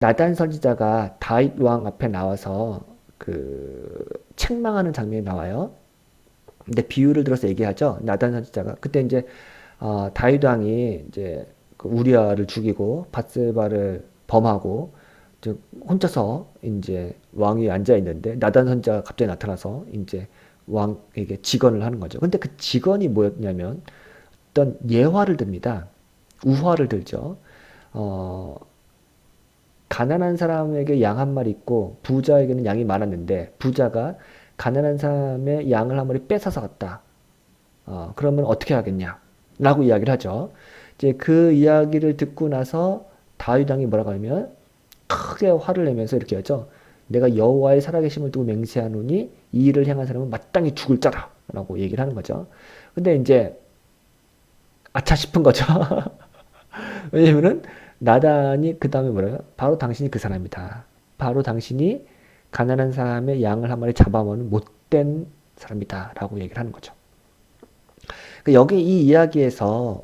나단 선지자가 다윗 왕 앞에 나와서 그 책망하는 장면이 나와요. 근데 비유를 들어서 얘기하죠. 나단 선지자가 그때 이제 다윗 왕이 이제 그 우리아를 죽이고 밧세바를 범하고 즉 혼자서 이제 왕위에 앉아 있는데 나단 선지자가 갑자기 나타나서 이제 왕에게 직언을 하는 거죠. 근데 그 직언이 뭐였냐면 어떤 예화를 듭니다. 우화를 들죠. 어, 가난한 사람에게 양 한 마리 있고 부자에게는 양이 많았는데 부자가 가난한 사람의 양을 한 마리 뺏어서 갔다. 그러면 어떻게 하겠냐? 라고 이야기를 하죠. 이제 그 이야기를 듣고 나서 다윗 왕이 뭐라고 하냐면 크게 화를 내면서 이렇게 하죠. 내가 여호와의 살아계심을 두고 맹세하노니 이 일을 향한 사람은 마땅히 죽을 자라. 라고 얘기를 하는 거죠. 근데 이제 아차 싶은 거죠. 왜냐면은 나단이 그 다음에 뭐래요? 바로 당신이 그 사람이다. 바로 당신이 가난한 사람의 양을 한 마리 잡아먹는 못된 사람이다. 라고 얘기를 하는 거죠. 여기 이 이야기에서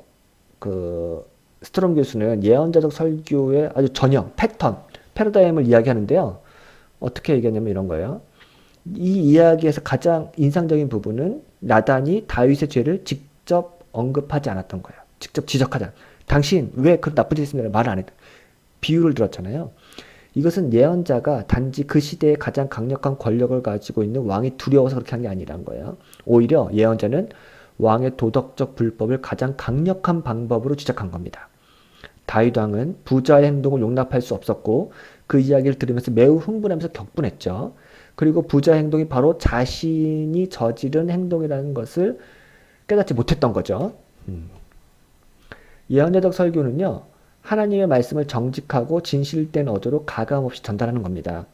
그 스트롬 교수는 예언자적 설교의 아주 전형, 패턴, 패러다임을 이야기하는데요. 어떻게 얘기하냐면 이런 거예요. 이 이야기에서 가장 인상적인 부분은 나단이 다윗의 죄를 직접 언급하지 않았던 거예요. 직접 지적하지 않. 당신 왜 그런 나쁜 짓 했습니까? 말을 안 했다. 비유를 들었잖아요. 이것은 예언자가 단지 그 시대에 가장 강력한 권력을 가지고 있는 왕이 두려워서 그렇게 한 게 아니란 거예요. 오히려 예언자는 왕의 도덕적 불법을 가장 강력한 방법으로 지적한 겁니다. 다윗 왕은 부자의 행동을 용납할 수 없었고 그 이야기를 들으면서 매우 흥분하면서 격분했죠. 그리고 부자의 행동이 바로 자신이 저지른 행동이라는 것을 깨닫지 못했던 거죠. 예언자적 설교는요, 하나님의 말씀을 정직하고 진실된 어조로 가감없이 전달하는 겁니다.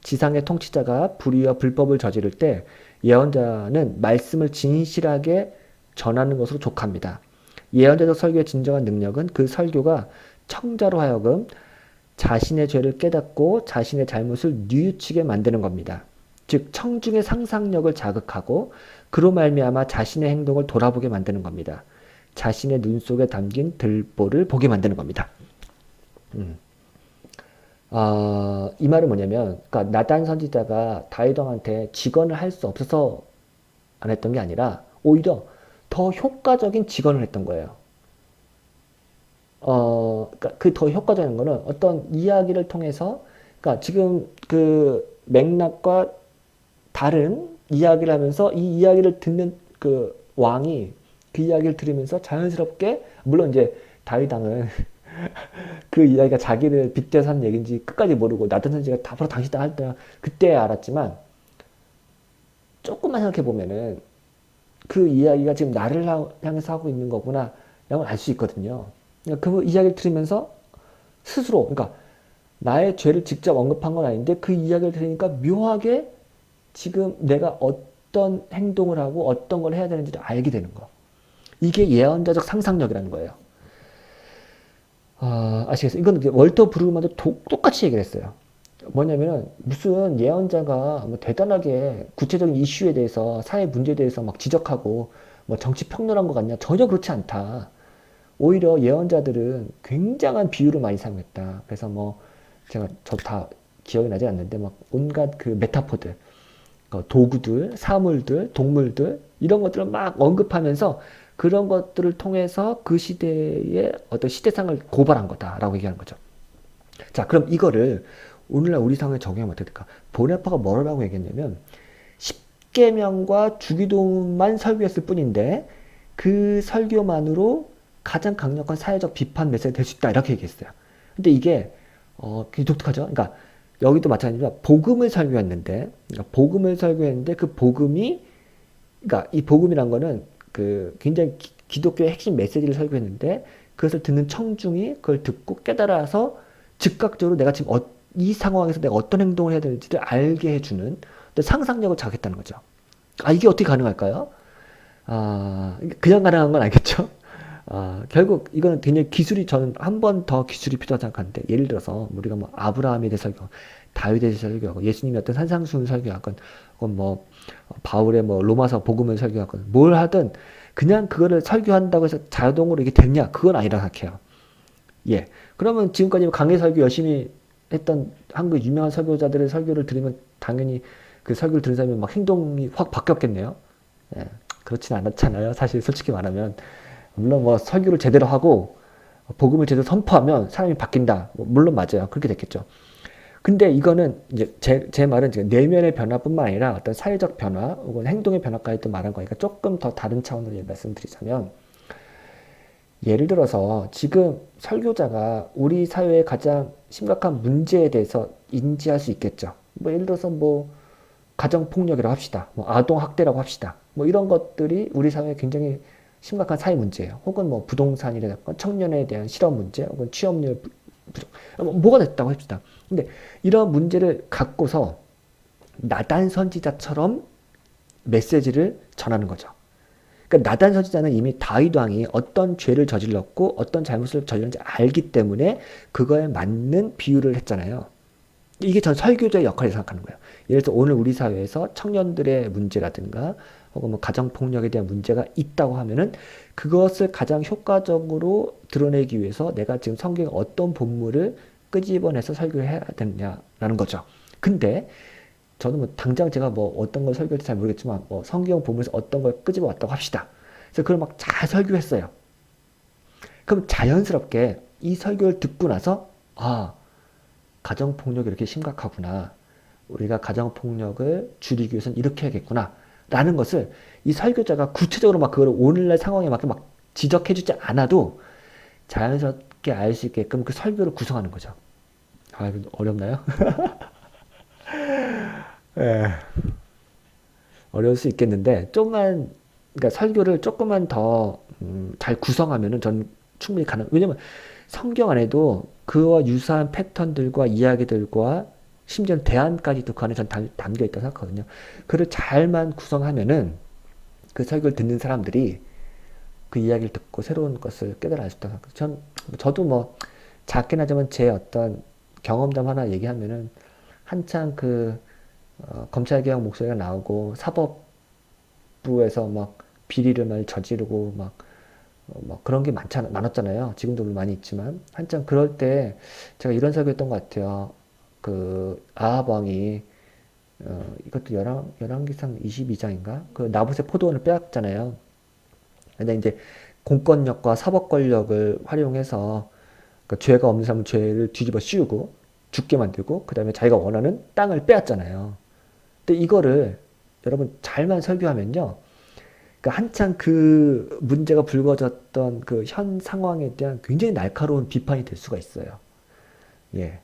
지상의 통치자가 불의와 불법을 저지를 때 예언자는 말씀을 진실하게 전하는 것으로 족합니다. 예언자적 설교의 진정한 능력은 그 설교가 청자로 하여금 자신의 죄를 깨닫고 자신의 잘못을 뉘우치게 만드는 겁니다. 즉 청중의 상상력을 자극하고 그로 말미암아 자신의 행동을 돌아보게 만드는 겁니다. 자신의 눈 속에 담긴 들보를 보게 만드는 겁니다. 이 말은 뭐냐면, 그러니까 나단 선지자가 다윗 왕한테 직언을 할 수 없어서 안 했던 게 아니라 오히려 더 효과적인 직언을 했던 거예요. 그러니까 그 더 효과적인 거는 어떤 이야기를 통해서, 그러니까 지금 그 맥락과 다른 이야기를 하면서 이 이야기를 듣는 그 왕이 그 이야기를 들으면서 자연스럽게, 물론 이제 다윗 왕은 그 이야기가 자기를 빗대서 한 얘기인지 끝까지 모르고 나단 선지가 다 바로 당시다 할 때 그때 알았지만, 조금만 생각해 보면은 그 이야기가 지금 나를 향해서 하고 있는 거구나 라고 알 수 있거든요. 그러니까 그 이야기를 들으면서 스스로, 그러니까 나의 죄를 직접 언급한 건 아닌데 그 이야기를 들으니까 묘하게 지금 내가 어떤 행동을 하고 어떤 걸 해야 되는지를 알게 되는 거. 이게 예언자적 상상력이라는 거예요. 아시겠어요? 이건 월터 브루그만도 똑같이 얘기를 했어요. 뭐냐면은 무슨 예언자가 뭐 대단하게 구체적인 이슈에 대해서 사회 문제에 대해서 막 지적하고 뭐 정치 평론한 것 같냐? 전혀 그렇지 않다. 오히려 예언자들은 굉장한 비유를 많이 사용했다. 그래서 뭐 제가 저도 다 기억이 나지 않는데 막 온갖 그 메타포들, 도구들, 사물들, 동물들 이런 것들을 막 언급하면서 그런 것들을 통해서 그 시대의 어떤 시대상을 고발한 거다라고 얘기하는 거죠. 자, 그럼 이거를 오늘날 우리 상황에 적용하면 어떻게 될까? 보네파가 뭐라고 얘기했냐면 10계명과 주기도만 설교했을 뿐인데 그 설교만으로 가장 강력한 사회적 비판 메시지가 될 수 있다 이렇게 얘기했어요. 근데 이게 굉장히 독특하죠. 그러니까 여기도 마찬가지로 복음을 설교했는데, 그러니까 복음을 설교했는데 그 복음이, 그러니까 이 복음이란 거는 그 굉장히 기독교의 핵심 메시지를 설교했는데 그것을 듣는 청중이 그걸 듣고 깨달아서 즉각적으로 내가 지금 이 상황에서 내가 어떤 행동을 해야 되는지를 알게 해주는 상상력을 자극했다는 거죠. 이게 어떻게 가능할까요? 그냥 가능한 건 아니겠죠? 결국 이거는 굉장히 기술이, 저는 한 번 더 기술이 필요하다고 생각하는데, 예를 들어서 우리가 뭐 아브라함에 대해서 설교, 다윗에 대해서 설교하고, 예수님이 어떤 산상수훈 설교하건, 혹은 뭐 바울의 뭐 로마서 복음을 설교하건, 뭘 하든 그냥 그거를 설교한다고 해서 자동으로 이게 됐냐? 그건 아니라 생각해요. 예. 그러면 지금까지 강해 설교 열심히 했던 한국 유명한 설교자들의 설교를 들으면 당연히 그 설교를 들은 사람이 막 행동이 확 바뀌었겠네요. 예, 그렇진 않았잖아요. 사실 솔직히 말하면. 물론 뭐 설교를 제대로 하고 복음을 제대로 선포하면 사람이 바뀐다. 뭐 물론 맞아요. 그렇게 됐겠죠. 근데 이거는 이제 제 말은 지금 내면의 변화뿐만 아니라 어떤 사회적 변화 혹은 행동의 변화까지도 말한 거니까 조금 더 다른 차원으로 말씀드리자면 예를 들어서 지금 설교자가 우리 사회의 가장 심각한 문제에 대해서 인지할 수 있겠죠. 뭐 예를 들어서 뭐 가정폭력이라고 합시다. 뭐 아동학대라고 합시다. 뭐 이런 것들이 우리 사회에 굉장히 심각한 사회 문제예요. 혹은 뭐 부동산이라든가 청년에 대한 실업 문제, 혹은 취업률 부족, 뭐가 됐다고 합시다. 근데 이런 문제를 갖고서 나단 선지자처럼 메시지를 전하는 거죠. 그러니까 나단 선지자는 이미 다윗 왕이 어떤 죄를 저질렀고 어떤 잘못을 저질렀는지 알기 때문에 그거에 맞는 비유를 했잖아요. 이게 전 설교자의 역할을 생각하는 거예요. 예를 들어서 오늘 우리 사회에서 청년들의 문제라든가 혹은 뭐 가정폭력에 대한 문제가 있다고 하면은 그것을 가장 효과적으로 드러내기 위해서 내가 지금 성경의 어떤 본문을 끄집어내서 설교를 해야 되느냐라는 거죠. 근데 저는 뭐 당장 제가 뭐 어떤 걸 설교할지 잘 모르겠지만 뭐 성경 본문에서 어떤 걸 끄집어 왔다고 합시다. 그래서 그걸 막 잘 설교했어요. 그럼 자연스럽게 이 설교를 듣고 나서 아, 가정폭력이 이렇게 심각하구나. 우리가 가정폭력을 줄이기 위해서는 이렇게 해야겠구나. 라는 것을 이 설교자가 구체적으로 막 그걸 오늘날 상황에 맞게 막 지적해주지 않아도 자연스럽게 알 수 있게끔 그 설교를 구성하는 거죠. 아, 이거 어렵나요? 예, 어려울 수 있겠는데, 좀만, 그러니까 설교를 조금만 더, 잘 구성하면은 전 충분히 가능, 왜냐면 성경 안에도 그와 유사한 패턴들과 이야기들과 심지어 대안까지도 그 안에 전 담겨 있다고 생각하거든요. 그를 잘만 구성하면은 그 설교를 듣는 사람들이 그 이야기를 듣고 새로운 것을 깨달아 알 수 있다고 생각해요. 저도 뭐 작긴 하지만 제 어떤 경험담 하나 얘기하면은 한창 그 검찰개혁 목소리가 나오고 사법부에서 막 비리를 많이 저지르고 막 그런 게 많았잖아요. 지금도 많이 있지만 한창 그럴 때 제가 이런 설교했던 것 같아요. 그 아합 왕이 이것도 열왕기상 22장인가? 그 나봇의 포도원을 빼앗잖아요. 근데 이제 공권력과 사법 권력을 활용해서 그 죄가 없는 사람은 죄를 뒤집어 씌우고 죽게 만들고 그 다음에 자기가 원하는 땅을 빼앗잖아요. 근데 이거를 여러분 잘만 설교하면요. 그러니까 한창 그 문제가 불거졌던 그 현 상황에 대한 굉장히 날카로운 비판이 될 수가 있어요. 예.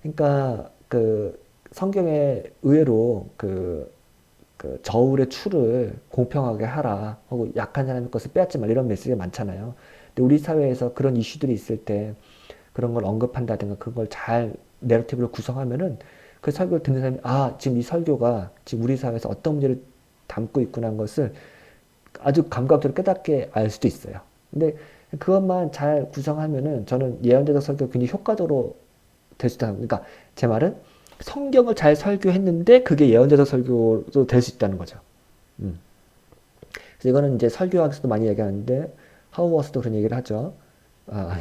그러니까 그 성경에 의외로 그 저울의 추를 공평하게 하라 하고 약한 사람의 것을 빼앗지 말 이런 메시지가 많잖아요. 근데 우리 사회에서 그런 이슈들이 있을 때 그런 걸 언급한다든가 그걸 잘 내러티브를 구성하면은 그 설교를 듣는 사람이 아 지금 이 설교가 지금 우리 사회에서 어떤 문제를 담고 있구나 하는 것을 아주 감각적으로 깨닫게 알 수도 있어요. 근데 그것만 잘 구성하면은 저는 예언자적 설교가 굉장히 효과적으로 될 수 있다. 그러니까 제 말은 성경을 잘 설교했는데 그게 예언자적 설교도 될 수 있다는 거죠. 음. 그래서 이거는 이제 설교학에서도 많이 얘기하는데 하우워스도 그런 얘기를 하죠. 아,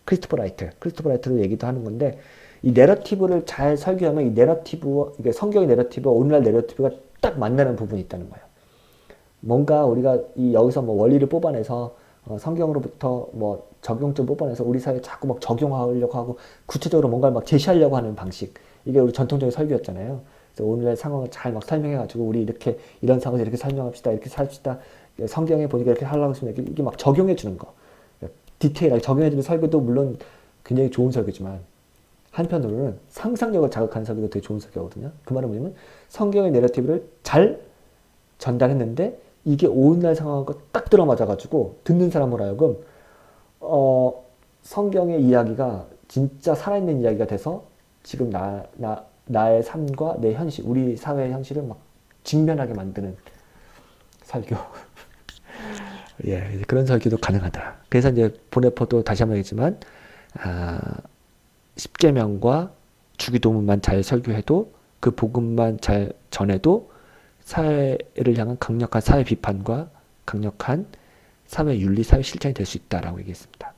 크리스토퍼 라이트로 얘기도 하는 건데 이 내러티브를 잘 설교하면 이 내러티브 이게 성경의 내러티브와 오늘날 내러티브가 딱 만나는 부분이 있다는 거예요. 뭔가 우리가 이 여기서 뭐 원리를 뽑아내서 성경으로부터 뭐 적용점 뽑아내서 우리 사회에 자꾸 막 적용하려고 하고 구체적으로 뭔가를 막 제시하려고 하는 방식 이게 우리 전통적인 설교였잖아요. 그래서 오늘의 상황을 잘 막 설명해가지고 우리 이렇게 이런 상황에서 이렇게 설명합시다 이렇게 삽시다 성경에 보니까 이렇게 하려고 했으면 이게 막 적용해 주는 거 디테일하게 적용해 주는 설교도 물론 굉장히 좋은 설교지만 한편으로는 상상력을 자극하는 설교도 되게 좋은 설교거든요. 그 말은 뭐냐면 성경의 내러티브를 잘 전달했는데 이게 오늘날 상황과 딱 들어맞아가지고 듣는 사람으로 하여금 성경의 이야기가 진짜 살아있는 이야기가 돼서 지금 나의 삶과 내 현실, 우리 사회의 현실을 막 직면하게 만드는 설교. 예, 그런 설교도 가능하다. 그래서 이제 보네포도 다시 한번 얘기했지만, 아, 십계명과 주기도문만 잘 설교해도 그 복음만 잘 전해도 사회를 향한 강력한 사회 비판과 강력한 사회 윤리, 사회 실천이 될 수 있다라고 얘기했습니다.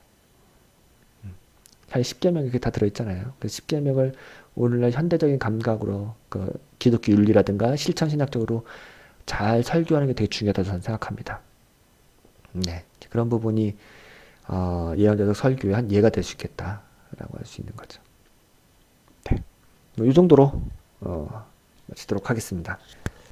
사실 십계명이 그게 다 들어있잖아요. 그 십계명을 오늘날 현대적인 감각으로 그 기독교 윤리라든가 실천 신학적으로 잘 설교하는 게 되게 중요하다고 저는 생각합니다. 네, 그런 부분이 예언자적 설교의 한 예가 될 수 있겠다라고 할 수 있는 거죠. 네, 뭐이 정도로 마치도록 하겠습니다.